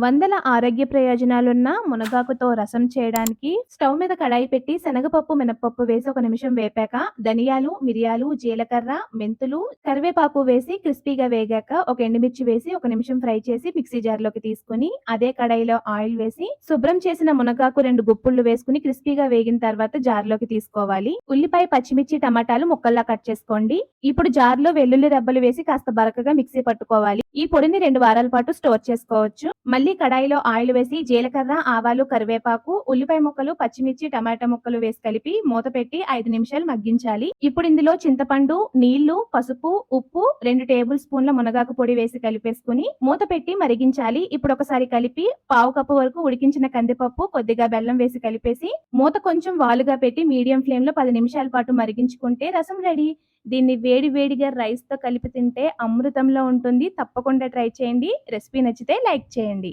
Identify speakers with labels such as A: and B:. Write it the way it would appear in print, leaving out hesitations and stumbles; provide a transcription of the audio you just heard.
A: వందల ఆరోగ్య ప్రయోజనాలున్న మునగాకుతో రసం చేయడానికి స్టవ్ మీద కడాయి పెట్టి శనగపప్పు, మినపప్పు వేసి ఒక నిమిషం వేపాక ధనియాలు, మిరియాలు, జీలకర్ర, మెంతులు, కరివేపాకు వేసి క్రిస్పీగా వేగాక ఒక ఎండుమిర్చి వేసి ఒక నిమిషం ఫ్రై చేసి మిక్సీ జార్లోకి తీసుకుని అదే కడాయిలో ఆయిల్ వేసి శుభ్రం చేసిన మునగాకు 2 గుప్పుళ్ళు వేసుకుని క్రిస్పీగా వేగిన తర్వాత జార్లోకి తీసుకోవాలి. ఉల్లిపాయ, పచ్చిమిర్చి, టమాటాలు ముక్కల్లా కట్ చేసుకోండి. ఇప్పుడు జార్లో వెల్లుల్లి రెబ్బలు వేసి కాస్త బరకగా మిక్సీ పట్టుకోవాలి. ఈ పొడిని 2 వారాల పాటు స్టోర్ చేసుకోవచ్చు. మళ్ళీ కడాయిలో ఆయిల్ వేసి జీలకర్ర, ఆవాలు, కరివేపాకు, ఉల్లిపాయ ముక్కలు, పచ్చిమిర్చి, టమాటా ముక్కలు వేసి కలిపి మూత పెట్టి 5 నిమిషాలు మగ్గించాలి. ఇప్పుడు ఇందులో చింతపండు, నీళ్లు, పసుపు, ఉప్పు, 2 టేబుల్ స్పూన్ల మునగాకు పొడి వేసి కలిపేసుకుని మూత పెట్టి మరిగించాలి. ఇప్పుడు ఒకసారి కలిపి పావు కప్పు వరకు ఉడికించిన కందిపప్పు, కొద్దిగా బెల్లం వేసి కలిపేసి మూత కొంచెం వాలుగా పెట్టి మీడియం ఫ్లేమ్ లో 10 నిమిషాల పాటు మరిగించుకుంటే రసం రెడీ. దీన్ని వేడి వేడిగా రైస్ తో కలిపి తింటే అమృతంలో ఉంటుంది. తప్పకుండా ట్రై చేయండి. రెసిపీ నచ్చితే లైక్ చేయండి.